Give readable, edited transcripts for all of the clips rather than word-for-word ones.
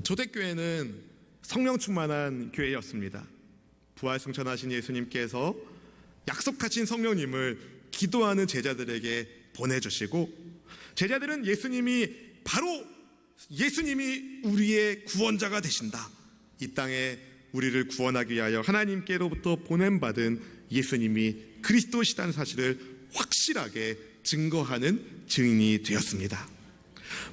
초대교회는 성령 충만한 교회였습니다. 부활 승천하신 예수님께서 약속하신 성령님을 기도하는 제자들에게 보내주시고, 제자들은 예수님이 우리의 구원자가 되신다, 이 땅에 우리를 구원하기 위하여 하나님께로부터 보냄받은 예수님이 그리스도시다는 사실을 확실하게 증거하는 증인이 되었습니다.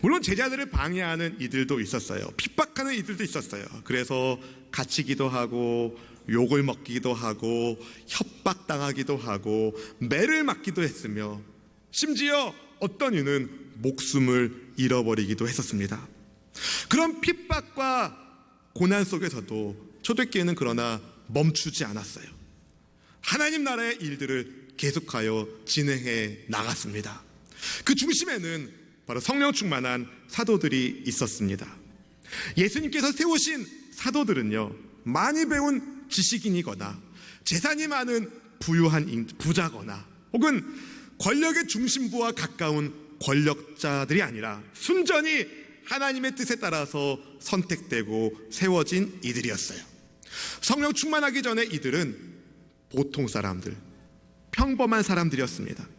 물론 제자들을 방해하는 이들도 있었어요. 핍박하는 이들도 있었어요. 그래서 갇히기도 하고 욕을 먹기도 하고 협박당하기도 하고 매를 맞기도 했으며, 심지어 어떤 이는 목숨을 잃어버리기도 했었습니다. 그런 핍박과 고난 속에서도 초대교회는 그러나 멈추지 않았어요. 하나님 나라의 일들을 계속하여 진행해 나갔습니다. 그 중심에는 바로 성령 충만한 사도들이 있었습니다. 예수님께서 세우신 사도들은요, 많이 배운 지식인이거나 재산이 많은 부유한 부자거나 혹은 권력의 중심부와 가까운 권력자들이 아니라 순전히 하나님의 뜻에 따라서 선택되고 세워진 이들이었어요. 성령 충만하기 전에 이들은 보통 사람들, 평범한 사람들이었습니다.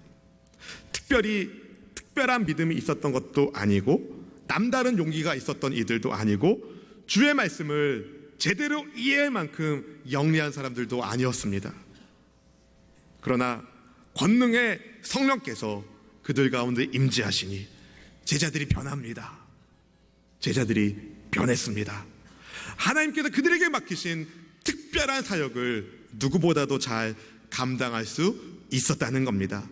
특별한 믿음이 있었던 것도 아니고 남다른 용기가 있었던 이들도 아니고 주의 말씀을 제대로 이해할 만큼 영리한 사람들도 아니었습니다. 그러나 권능의 성령께서 그들 가운데 임재하시니 제자들이 변합니다. 제자들이 변했습니다. 하나님께서 그들에게 맡기신 특별한 사역을 누구보다도 잘 감당할 수 있었다는 겁니다.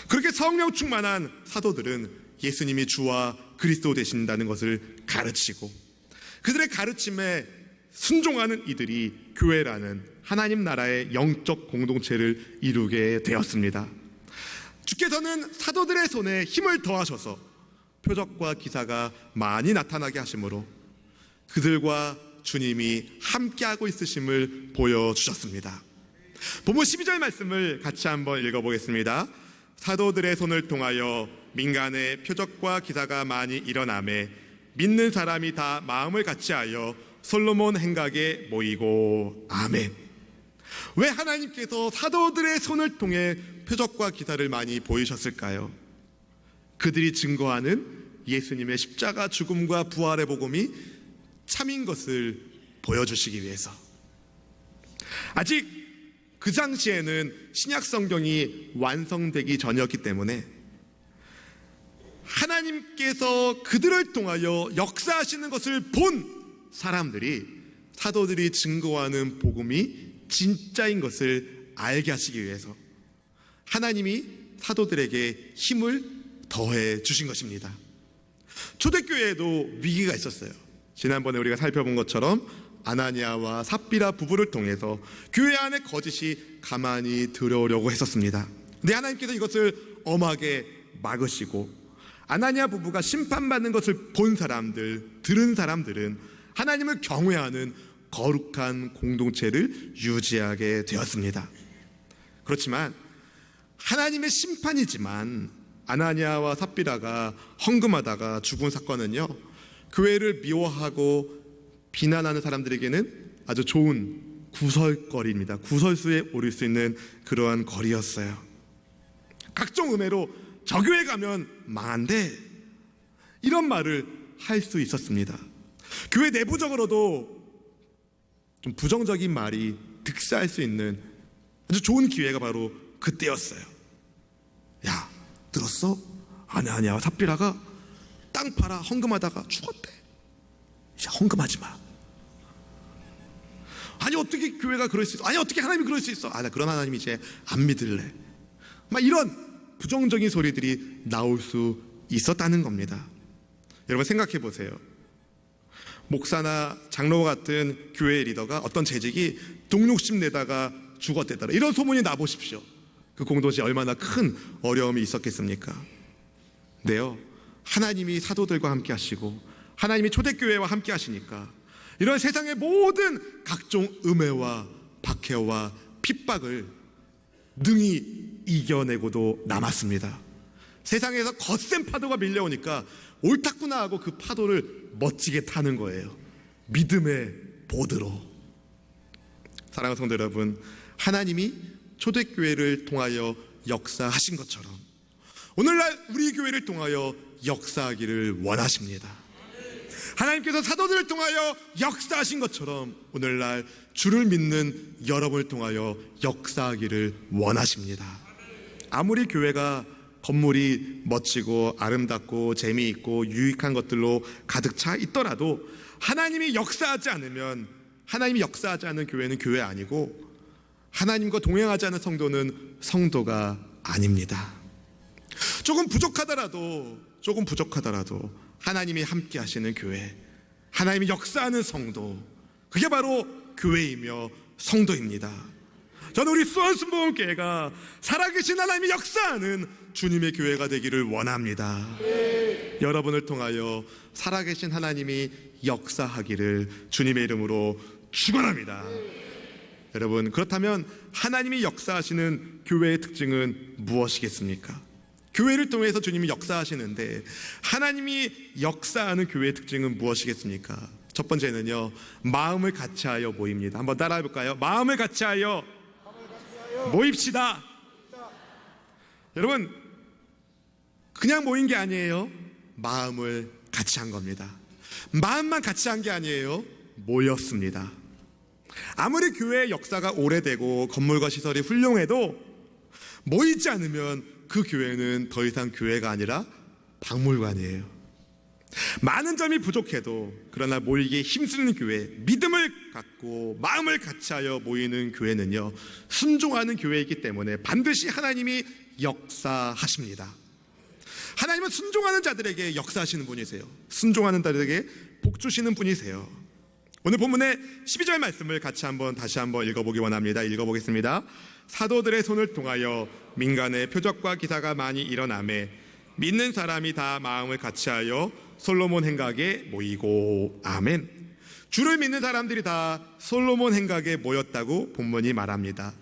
그렇게 성령 충만한 사도들은 예수님이 주와 그리스도 되신다는 것을 가르치고, 그들의 가르침에 순종하는 이들이 교회라는 하나님 나라의 영적 공동체를 이루게 되었습니다. 주께서는 사도들의 손에 힘을 더하셔서 표적과 기사가 많이 나타나게 하심으로 그들과 주님이 함께하고 있으심을 보여주셨습니다. 본문 12절 말씀을 같이 한번 읽어보겠습니다. 사도들의 손을 통하여 민간에 표적과 기사가 많이 일어나매 믿는 사람이 다 마음을 같이하여 솔로몬 행각에 모이고. 아멘. 왜 하나님께서 사도들의 손을 통해 표적과 기사를 많이 보이셨을까요? 그들이 증거하는 예수님의 십자가 죽음과 부활의 복음이 참인 것을 보여주시기 위해서. 아직 그 당시에는 신약 성경이 완성되기 전이었기 때문에 하나님께서 그들을 통하여 역사하시는 것을 본 사람들이, 사도들이 증거하는 복음이 진짜인 것을 알게 하시기 위해서 하나님이 사도들에게 힘을 더해 주신 것입니다. 초대교회에도 위기가 있었어요. 지난번에 우리가 살펴본 것처럼 아나니아와 삽비라 부부를 통해서 교회 안에 거짓이 가만히 들어오려고 했었습니다. 근데 하나님께서 이것을 엄하게 막으시고, 아나니아 부부가 심판받는 것을 본 사람들, 들은 사람들은 하나님을 경외하는 거룩한 공동체를 유지하게 되었습니다. 그렇지만 하나님의 심판이지만 아나니아와 삽비라가 헌금하다가 죽은 사건은요, 교회를 미워하고 비난하는 사람들에게는 아주 좋은 구설거리입니다. 구설수에 오를 수 있는 그러한 거리였어요. 각종 음해로 저 교회 가면 망한데, 이런 말을 할 수 있었습니다. 교회 내부적으로도 좀 부정적인 말이 득세할 수 있는 아주 좋은 기회가 바로 그때였어요. 야, 들었어? 아나니아와 삽비라가 땅 팔아 헌금하다가 죽었대. 이제 헌금하지 마. 아니 어떻게 교회가 그럴 수 있어? 아니 어떻게 하나님이 그럴 수 있어? 나 그런 하나님 이제 안 믿을래. 막 이런 부정적인 소리들이 나올 수 있었다는 겁니다. 여러분 생각해 보세요. 목사나 장로 같은 교회 리더가 어떤 재직이 동욕심 내다가 죽었대더라, 이런 소문이 나보십시오. 그 공동체에 얼마나 큰 어려움이 있었겠습니까? 네요, 하나님이 사도들과 함께 하시고 하나님이 초대교회와 함께 하시니까 이런 세상의 모든 각종 음해와 박해와 핍박을 능히 이겨내고도 남았습니다. 세상에서 거센 파도가 밀려오니까 옳았구나 하고 그 파도를 멋지게 타는 거예요. 믿음의 보드로. 사랑하는 성도 여러분, 하나님이 초대교회를 통하여 역사하신 것처럼 오늘날 우리 교회를 통하여 역사하기를 원하십니다. 하나님께서 사도들을 통하여 역사하신 것처럼 오늘날 주를 믿는 여러분을 통하여 역사하기를 원하십니다. 아무리 교회가 건물이 멋지고 아름답고 재미있고 유익한 것들로 가득 차 있더라도 하나님이 역사하지 않으면, 하나님이 역사하지 않은 교회는 교회 아니고 하나님과 동행하지 않은 성도는 성도가 아닙니다. 조금 부족하더라도 하나님이 함께 하시는 교회, 하나님이 역사하는 성도, 그게 바로 교회이며 성도입니다. 저는 우리 수원순복음교회가 살아계신 하나님이 역사하는 주님의 교회가 되기를 원합니다. 여러분을 통하여 살아계신 하나님이 역사하기를 주님의 이름으로 축원합니다. 여러분, 그렇다면 하나님이 역사하시는 교회의 특징은 무엇이겠습니까? 교회를 통해서 주님이 역사하시는데 하나님이 역사하는 교회의 특징은 무엇이겠습니까? 첫 번째는요, 마음을 같이하여 모입니다. 한번 따라해볼까요? 마음을 같이하여 모입시다. 여러분, 그냥 모인 게 아니에요. 마음을 같이 한 겁니다. 마음만 같이 한 게 아니에요. 모였습니다. 아무리 교회의 역사가 오래되고 건물과 시설이 훌륭해도 모이지 않으면 그 교회는 더 이상 교회가 아니라 박물관이에요. 많은 점이 부족해도 그러나 모이기에 힘쓰는 교회, 믿음을 갖고 마음을 같이하여 모이는 교회는요, 순종하는 교회이기 때문에 반드시 하나님이 역사하십니다. 하나님은 순종하는 자들에게 역사하시는 분이세요. 순종하는 자들에게 복 주시는 분이세요. 오늘 본문의 12절 말씀을 다시 한번 읽어보기 원합니다. 읽어보겠습니다. 사도들의 손을 통하여 민간의 표적과 기사가 많이 일어나매 믿는 사람이 다 마음을 같이하여 솔로몬 행각에 모이고. 아멘. 주를 믿는 사람들이 다 솔로몬 행각에 모였다고 본문이 말합니다.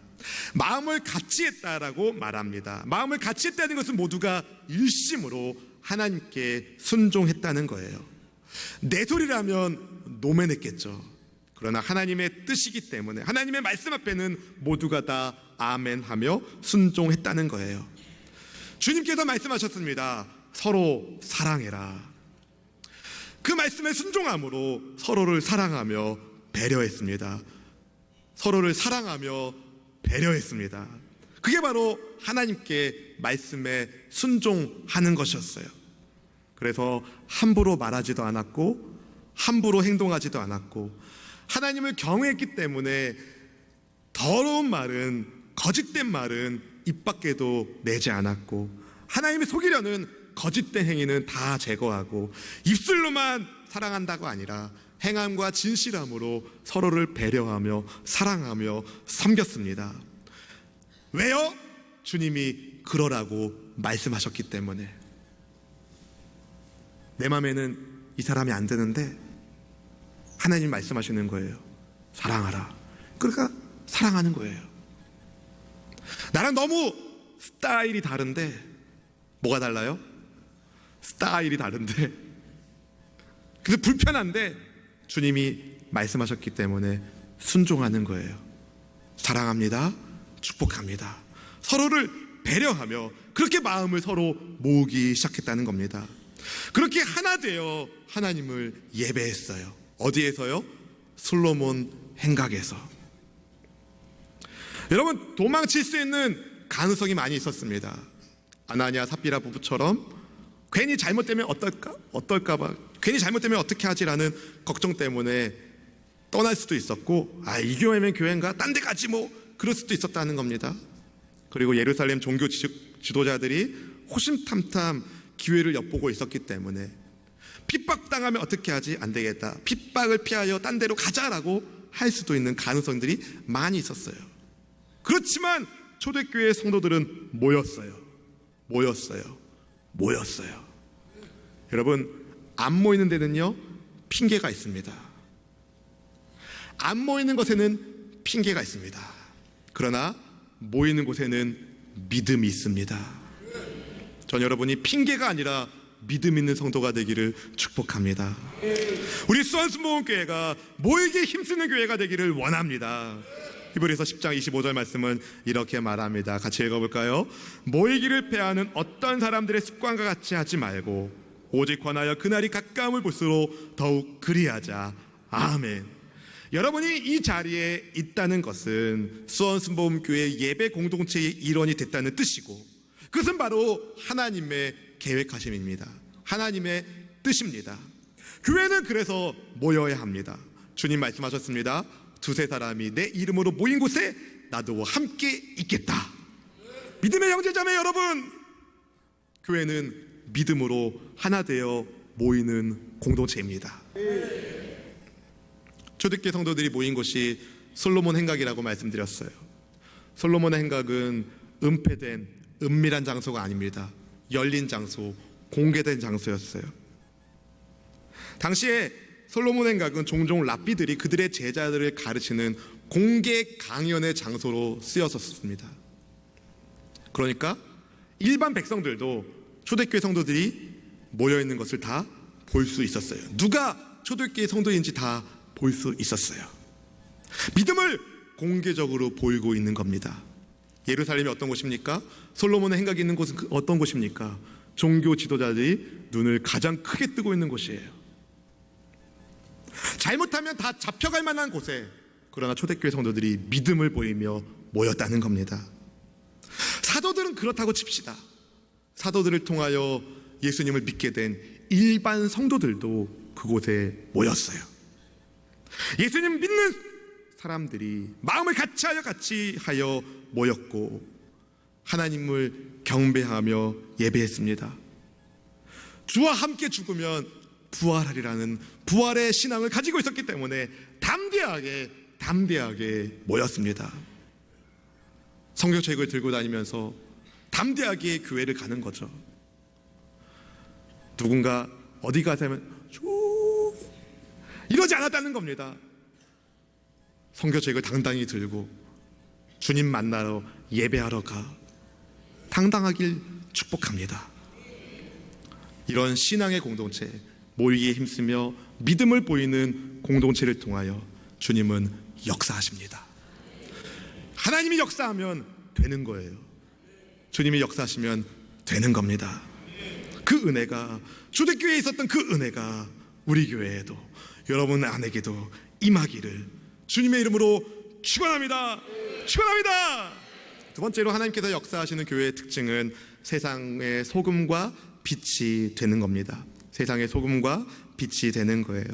마음을 같이 했다라고 말합니다. 마음을 같이 했다는 것은 모두가 일심으로 하나님께 순종했다는 거예요. 내 소리라면 노매냈겠죠. 그러나 하나님의 뜻이기 때문에 하나님의 말씀 앞에는 모두가 다 아멘하며 순종했다는 거예요. 주님께서 말씀하셨습니다. 서로 사랑해라. 그 말씀에 순종함으로 서로를 사랑하며 배려했습니다. 서로를 사랑하며 배려했습니다. 그게 바로 하나님께 말씀에 순종하는 것이었어요. 그래서 함부로 말하지도 않았고 함부로 행동하지도 않았고 하나님을 경외했기 때문에 더러운 말은, 거짓된 말은 입 밖에도 내지 않았고 하나님을 속이려는 거짓된 행위는 다 제거하고 입술로만 사랑한다고 아니라 행함과 진실함으로 서로를 배려하며 사랑하며 섬겼습니다. 왜요? 주님이 그러라고 말씀하셨기 때문에. 내 마음에는 이 사람이 안 되는데 하나님 말씀하시는 거예요. 사랑하라. 그러니까 사랑하는 거예요. 나랑 너무 스타일이 다른데 뭐가 달라요? 스타일이 다른데 그래서 불편한데 주님이 말씀하셨기 때문에 순종하는 거예요. 사랑합니다. 축복합니다. 서로를 배려하며 그렇게 마음을 서로 모으기 시작했다는 겁니다. 그렇게 하나 되어 하나님을 예배했어요. 어디에서요? 솔로몬 행각에서. 여러분, 도망칠 수 있는 가능성이 많이 있었습니다. 아나니아 삽비라 부부처럼 괜히 잘못되면 어떨까봐, 괜히 잘못되면 어떻게 하지라는 걱정 때문에 떠날 수도 있었고, 이 교회면 교회인가? 딴 데 가지 뭐, 그럴 수도 있었다는 겁니다. 그리고 예루살렘 종교 지도자들이 호심탐탐 기회를 엿보고 있었기 때문에 핍박당하면 어떻게 하지? 안 되겠다. 핍박을 피하여 딴 데로 가자라고 할 수도 있는 가능성들이 많이 있었어요. 그렇지만 초대교회 성도들은 모였어요. 여러분, 안 모이는 데는요, 핑계가 있습니다. 안 모이는 곳에는 핑계가 있습니다. 그러나 모이는 곳에는 믿음이 있습니다. 전 여러분이 핑계가 아니라 믿음 있는 성도가 되기를 축복합니다. 우리 수원순복음교회가 모이기에 힘쓰는 교회가 되기를 원합니다. 히브리서 10장 25절 말씀은 이렇게 말합니다. 같이 읽어볼까요? 모이기를 패하는 어떤 사람들의 습관과 같이 하지 말고 오직 권하여 그날이 가까움을 볼수록 더욱 그리하자. 아멘. 여러분이 이 자리에 있다는 것은 수원순복음교회 예배 공동체의 일원이 됐다는 뜻이고, 그것은 바로 하나님의 계획하심입니다. 하나님의 뜻입니다. 교회는 그래서 모여야 합니다. 주님 말씀하셨습니다. 두세 사람이 내 이름으로 모인 곳에 나도 함께 있겠다. 믿음의 형제자매 여러분, 교회는 믿음으로 하나 되어 모이는 공동체입니다. 초대교회 성도들이 모인 곳이 솔로몬 행각이라고 말씀드렸어요. 솔로몬의 행각은 은폐된 은밀한 장소가 아닙니다. 열린 장소, 공개된 장소였어요. 당시에 솔로몬 행각은 종종 랍비들이 그들의 제자들을 가르치는 공개 강연의 장소로 쓰였었습니다. 그러니까 일반 백성들도 초대교회 성도들이 모여있는 것을 다 볼 수 있었어요. 누가 초대교회 성도인지 다 볼 수 있었어요. 믿음을 공개적으로 보이고 있는 겁니다. 예루살렘이 어떤 곳입니까? 솔로몬의 행각이 있는 곳은 어떤 곳입니까? 종교 지도자들이 눈을 가장 크게 뜨고 있는 곳이에요. 잘못하면 다 잡혀갈 만한 곳에, 그러나 초대교회 성도들이 믿음을 보이며 모였다는 겁니다. 사도들은 그렇다고 칩시다. 사도들을 통하여 예수님을 믿게 된 일반 성도들도 그곳에 모였어요. 예수님 믿는 사람들이 마음을 같이 하여 모였고 하나님을 경배하며 예배했습니다. 주와 함께 죽으면 부활하리라는 부활의 신앙을 가지고 있었기 때문에 담대하게 모였습니다. 성경책을 들고 다니면서 담대하게 교회를 가는 거죠. 누군가 어디 가자면 이러지 않았다는 겁니다. 성경책을 당당히 들고 주님 만나러 예배하러 가 당당하길 축복합니다. 이런 신앙의 공동체, 모이기에 힘쓰며 믿음을 보이는 공동체를 통하여 주님은 역사하십니다. 하나님이 역사하면 되는 거예요. 주님이 역사하시면 되는 겁니다. 그 은혜가, 초대교회에 있었던 그 은혜가 우리 교회에도, 여러분 안에게도 임하기를 주님의 이름으로 축원합니다. 축원합니다. 두 번째로 하나님께서 역사하시는 교회의 특징은 세상의 소금과 빛이 되는 겁니다. 세상의 소금과 빛이 되는 거예요.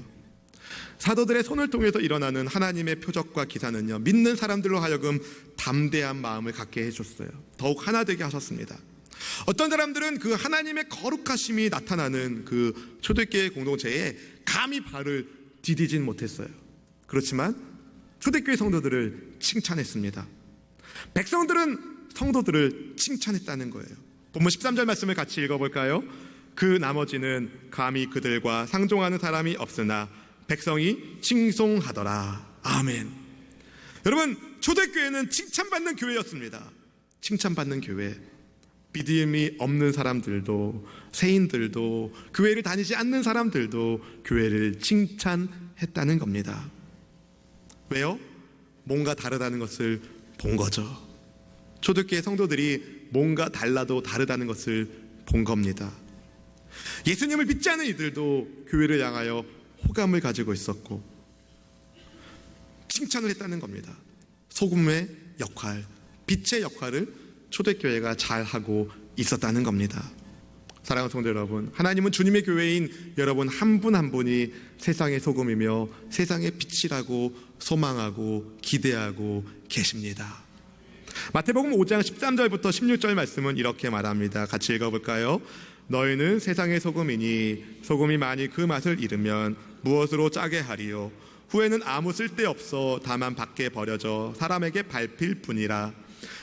사도들의 손을 통해서 일어나는 하나님의 표적과 기사는요, 믿는 사람들로 하여금 담대한 마음을 갖게 해줬어요. 더욱 하나 되게 하셨습니다. 어떤 사람들은 그 하나님의 거룩하심이 나타나는 그 초대교회 공동체에 감히 발을 디디진 못했어요. 그렇지만 초대교회 성도들을 칭찬했습니다. 백성들은 성도들을 칭찬했다는 거예요. 본문 13절 말씀을 같이 읽어볼까요? 그 나머지는 감히 그들과 상종하는 사람이 없으나 백성이 칭송하더라. 아멘. 여러분, 초대교회는 칭찬받는 교회였습니다. 칭찬받는 교회. 믿음이 없는 사람들도, 세인들도, 교회를 다니지 않는 사람들도 교회를 칭찬했다는 겁니다. 왜요? 뭔가 다르다는 것을 본 거죠. 초대교회 성도들이 뭔가 달라도 다르다는 것을 본 겁니다. 예수님을 믿지 않은 이들도 교회를 향하여 호감을 가지고 있었고 칭찬을 했다는 겁니다. 소금의 역할, 빛의 역할을 초대교회가 잘하고 있었다는 겁니다. 사랑하는 성도 여러분, 하나님은 주님의 교회인 여러분 한 분 한 분이 세상의 소금이며 세상의 빛이라고 소망하고 기대하고 계십니다. 마태복음 5장 13절부터 16절 말씀은 이렇게 말합니다. 같이 읽어볼까요? 너희는 세상의 소금이니 소금이 만일 그 맛을 잃으면 무엇으로 짜게 하리요? 후에는 아무 쓸데없어 다만 밖에 버려져 사람에게 밟힐 뿐이라.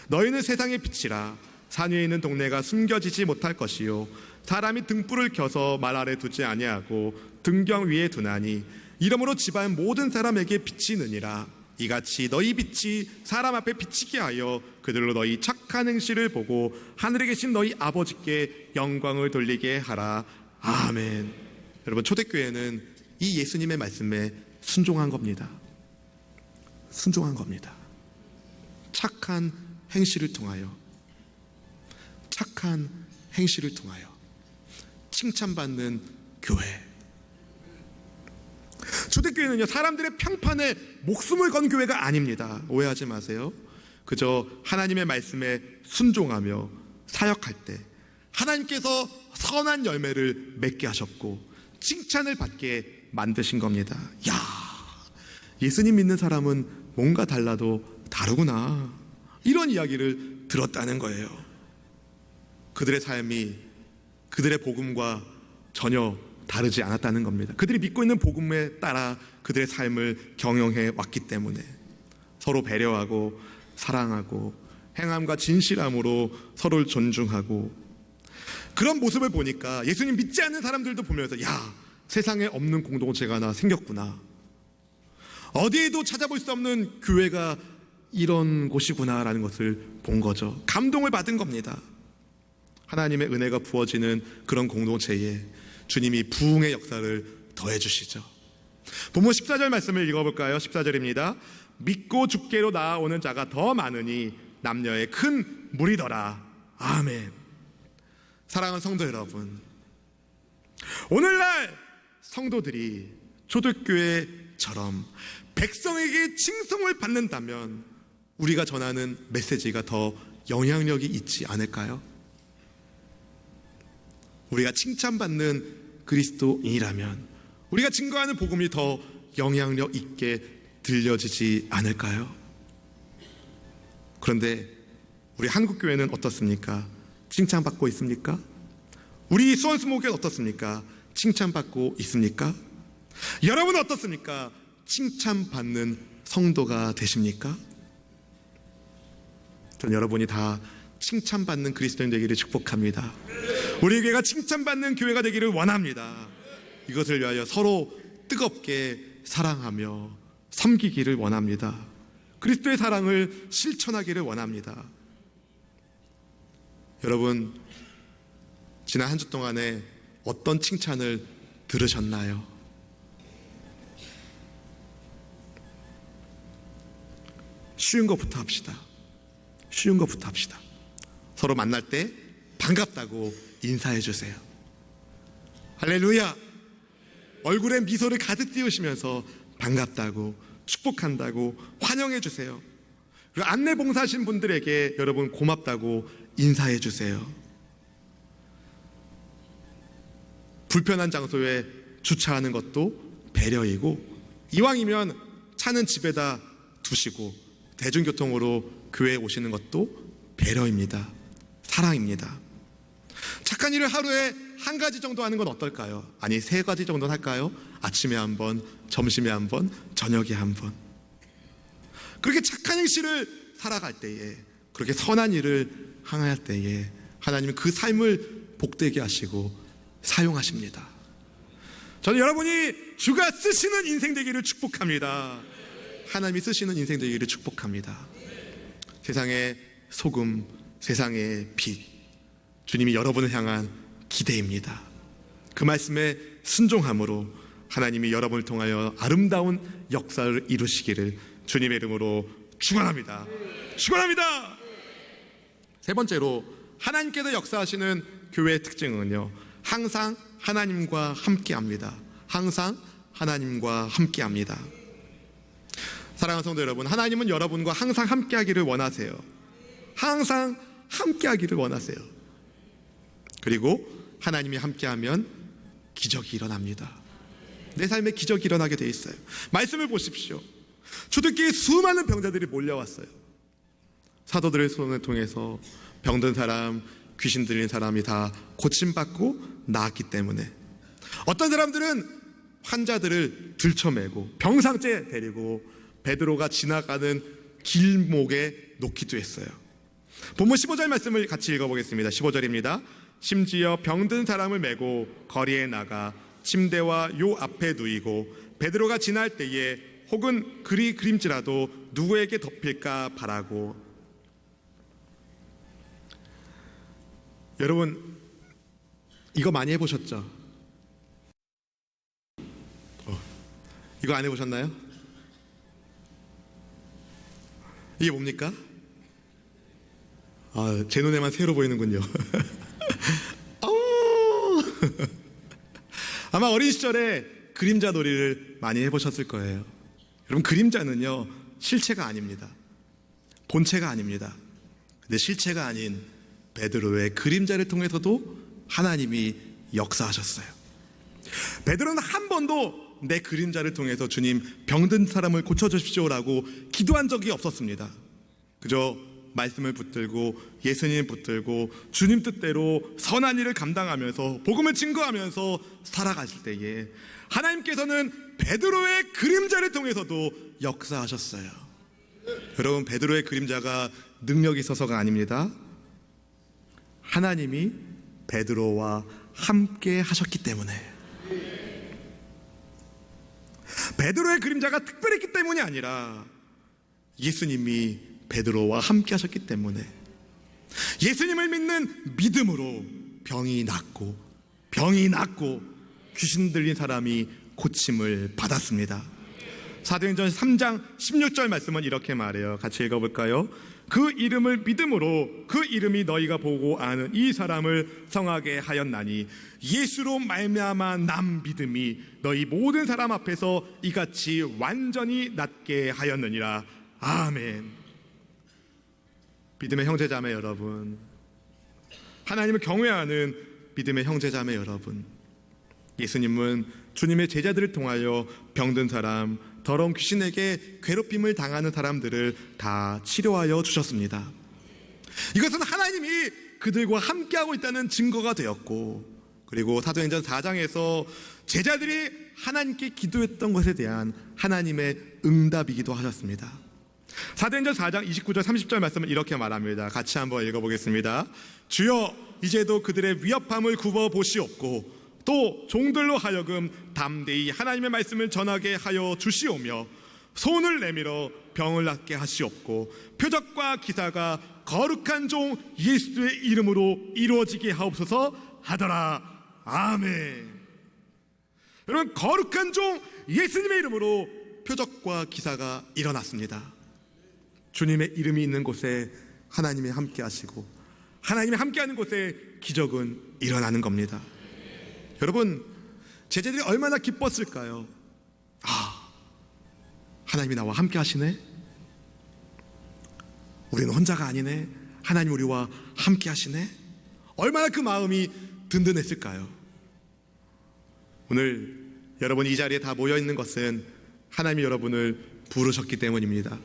너희는 세상의 빛이라. 산 위에 있는 동네가 숨겨지지 못할 것이요 사람이 등불을 켜서 말 아래 두지 아니하고 등경 위에 두나니 이러므로 집안 모든 사람에게 비치느니라. 이같이 너희 빛이 사람 앞에 비치게 하여 그들로 너희 착한 행실을 보고 하늘에 계신 너희 아버지께 영광을 돌리게 하라. 아멘. 여러분, 초대교회는 이 예수님의 말씀에 순종한 겁니다. 순종한 겁니다. 착한 행실을 통하여, 착한 행실을 통하여 칭찬받는 교회. 초대교회는요, 사람들의 평판에 목숨을 건 교회가 아닙니다. 오해하지 마세요. 그저 하나님의 말씀에 순종하며 사역할 때 하나님께서 선한 열매를 맺게 하셨고 칭찬을 받게 만드신 겁니다. 야, 예수님 믿는 사람은 뭔가 달라도 다르구나, 이런 이야기를 들었다는 거예요. 그들의 삶이 그들의 복음과 전혀 다르지 않았다는 겁니다. 그들이 믿고 있는 복음에 따라 그들의 삶을 경영해 왔기 때문에 서로 배려하고 사랑하고 행함과 진실함으로 서로를 존중하고, 그런 모습을 보니까 예수님 믿지 않는 사람들도 보면서 야, 세상에 없는 공동체가 하나 생겼구나, 어디에도 찾아볼 수 없는 교회가 이런 곳이구나라는 것을 본 거죠. 감동을 받은 겁니다. 하나님의 은혜가 부어지는 그런 공동체에 주님이 부흥의 역사를 더해 주시죠. 본문 14절 말씀을 읽어볼까요? 14절입니다. 믿고 주께로 나아오는 자가 더 많으니 남녀의 큰 무리더라. 아멘. 사랑하는 성도 여러분, 오늘날 성도들이 초대교회처럼 백성에게 칭송을 받는다면 우리가 전하는 메시지가 더 영향력이 있지 않을까요? 우리가 칭찬받는 그리스도인이라면 우리가 증거하는 복음이 더 영향력 있게 들려지지 않을까요? 그런데 우리 한국교회는 어떻습니까? 칭찬받고 있습니까? 우리 수원수목교회는 어떻습니까? 칭찬받고 있습니까? 여러분은 어떻습니까? 칭찬받는 성도가 되십니까? 전 여러분이 다 칭찬받는 그리스도인 되기를 축복합니다. 우리 교회가 칭찬받는 교회가 되기를 원합니다. 이것을 위하여 서로 뜨겁게 사랑하며 섬기기를 원합니다. 그리스도의 사랑을 실천하기를 원합니다. 여러분, 지난 한 주 동안에 어떤 칭찬을 들으셨나요? 쉬운 것부터 합시다. 쉬운 것부터 합시다. 서로 만날 때 반갑다고 인사해 주세요. 할렐루야. 얼굴에 미소를 가득 띄우시면서 반갑다고, 축복한다고 환영해 주세요. 그리고 안내 봉사하신 분들에게 여러분 고맙다고 인사해 주세요. 불편한 장소에 주차하는 것도 배려이고, 이왕이면 차는 집에다 두시고 대중교통으로 교회에 오시는 것도 배려입니다. 사랑입니다. 착한 일을 하루에 한 가지 정도 하는 건 어떨까요? 아니, 3가지 정도는 할까요? 아침에 한 번, 점심에 한 번, 저녁에 한 번. 그렇게 착한 행실을 살아갈 때에, 그렇게 선한 일을 행할 때에 하나님은 그 삶을 복되게 하시고 사용하십니다. 저는 여러분이 주가 쓰시는 인생 되기를 축복합니다. 하나님이 쓰시는 인생 되기를 축복합니다. 세상의 소금, 세상의 빛, 주님이 여러분을 향한 기대입니다. 그 말씀에 순종함으로 하나님이 여러분을 통하여 아름다운 역사를 이루시기를 주님의 이름으로 축원합니다. 축원합니다. 세 번째로, 하나님께서 역사하시는 교회의 특징은요, 항상 하나님과 함께합니다. 항상 하나님과 함께합니다. 사랑하는 성도 여러분, 하나님은 여러분과 항상 함께하기를 원하세요. 항상 함께하기를 원하세요. 그리고 하나님이 함께하면 기적이 일어납니다. 내 삶에 기적이 일어나게 돼 있어요. 말씀을 보십시오. 초대교회에 수많은 병자들이 몰려왔어요. 사도들의 손을 통해서 병든 사람, 귀신 들린 사람이 다 고침받고 나았기 때문에, 어떤 사람들은 환자들을 들쳐매고 병상째 데리고 베드로가 지나가는 길목에 놓기도 했어요. 본문 15절 말씀을 같이 읽어보겠습니다. 15절입니다. 심지어 병든 사람을 메고 거리에 나가 침대와 요 앞에 누이고 베드로가 지날 때에 혹은 그리 그림지라도 누구에게 덮일까 바라고. 여러분, 이거 많이 해보셨죠? 이거 안 해보셨나요? 이게 뭡니까? 제 눈에만 새로 보이는군요. 아마 어린 시절에 그림자 놀이를 많이 해보셨을 거예요. 여러분, 그림자는요 실체가 아닙니다. 본체가 아닙니다. 근데 실체가 아닌 베드로의 그림자를 통해서도 하나님이 역사하셨어요. 베드로는 한 번도 내 그림자를 통해서 주님 병든 사람을 고쳐주십시오라고 기도한 적이 없었습니다. 그저 말씀을 붙들고 예수님 붙들고 주님 뜻대로 선한 일을 감당하면서 복음을 증거하면서 살아가실 때에 하나님께서는 베드로의 그림자를 통해서도 역사하셨어요. 여러분, 베드로의 그림자가 능력이 있어서가 아닙니다. 하나님이 베드로와 함께 하셨기 때문에, 베드로의 그림자가 특별했기 때문이 아니라 예수님이 베드로와 함께 하셨기 때문에, 예수님을 믿는 믿음으로 병이 낫고 귀신 들린 사람이 고침을 받았습니다. 사도행전 3장 16절 말씀은 이렇게 말해요. 같이 읽어볼까요? 그 이름을 믿음으로 그 이름이 너희가 보고 아는 이 사람을 성하게 하였나니 예수로 말미암아 남 믿음이 너희 모든 사람 앞에서 이같이 완전히 낫게 하였느니라. 아멘. 믿음의 형제자매 여러분, 하나님을 경외하는 믿음의 형제자매 여러분, 예수님은 주님의 제자들을 통하여 병든 사람, 더러운 귀신에게 괴롭힘을 당하는 사람들을 다 치료하여 주셨습니다. 이것은 하나님이 그들과 함께하고 있다는 증거가 되었고, 그리고 사도행전 4장에서 제자들이 하나님께 기도했던 것에 대한 하나님의 응답이기도 하셨습니다. 사도행전 4장 29절 30절 말씀을 이렇게 말합니다. 같이 한번 읽어보겠습니다. 주여, 이제도 그들의 위협함을 굽어보시옵고 또 종들로 하여금 담대히 하나님의 말씀을 전하게 하여 주시오며 손을 내밀어 병을 낫게 하시옵고 표적과 기사가 거룩한 종 예수의 이름으로 이루어지게 하옵소서 하더라. 아멘. 여러분, 거룩한 종 예수님의 이름으로 표적과 기사가 일어났습니다. 주님의 이름이 있는 곳에 하나님이 함께 하시고 하나님이 함께하는 곳에 기적은 일어나는 겁니다. 여러분, 제자들이 얼마나 기뻤을까요? 하나님이 나와 함께 하시네? 우리는 혼자가 아니네? 하나님 우리와 함께 하시네? 얼마나 그 마음이 든든했을까요? 오늘 여러분이 이 자리에 다 모여있는 것은 하나님이 여러분을 부르셨기 때문입니다.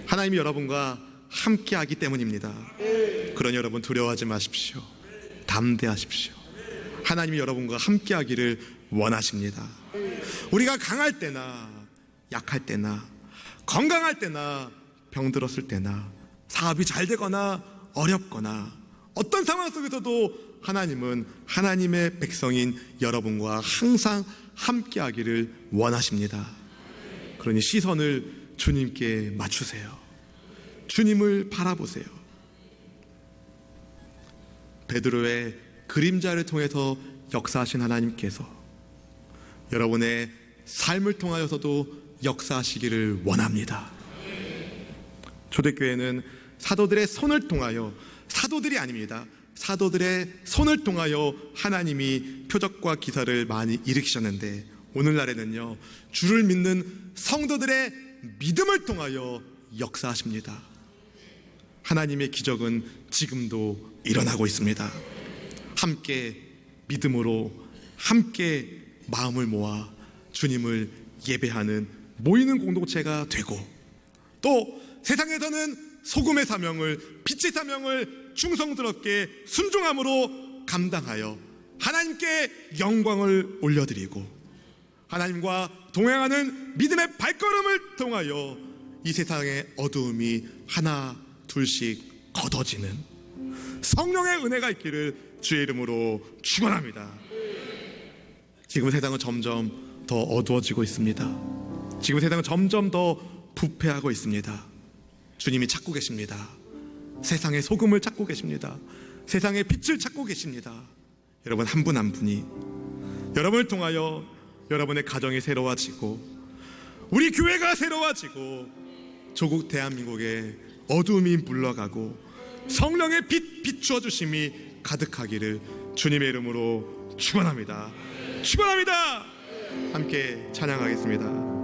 하나님이 여러분과 함께 하기 때문입니다. 그러니 여러분, 두려워하지 마십시오. 담대하십시오. 하나님이 여러분과 함께 하기를 원하십니다. 우리가 강할 때나 약할 때나 건강할 때나 병들었을 때나 사업이 잘 되거나 어렵거나 어떤 상황 속에서도 하나님은 하나님의 백성인 여러분과 항상 함께 하기를 원하십니다. 그러니 시선을 주님께 맞추세요. 주님을 바라보세요. 베드로의 그림자를 통해서 역사하신 하나님께서 여러분의 삶을 통하여서도 역사하시기를 원합니다. 초대교회는 사도들의 손을 통하여, 사도들이 아닙니다, 사도들의 손을 통하여 하나님이 표적과 기사를 많이 일으키셨는데, 오늘날에는요 주를 믿는 성도들의 믿음을 통하여 역사하십니다. 하나님의 기적은 지금도 일어나고 있습니다. 함께 믿음으로 함께 마음을 모아 주님을 예배하는 모이는 공동체가 되고, 또 세상에서는 소금의 사명을, 빛의 사명을 충성스럽게 순종함으로 감당하여 하나님께 영광을 올려드리고 하나님과 동행하는 믿음의 발걸음을 통하여 이 세상의 어두움이 하나 둘씩 걷어지는 성령의 은혜가 있기를 주의 이름으로 축원합니다. 지금 세상은 점점 더 어두워지고 있습니다. 지금 세상은 점점 더 부패하고 있습니다. 주님이 찾고 계십니다. 세상의 소금을 찾고 계십니다. 세상의 빛을 찾고 계십니다. 여러분, 한 분 한 분이 여러분을 통하여 여러분의 가정이 새로워지고 우리 교회가 새로워지고 조국 대한민국의 어둠이 물러가고 성령의 빛 비추어 주심이 가득하기를 주님의 이름으로 축원합니다. 축원합니다. 함께 찬양하겠습니다.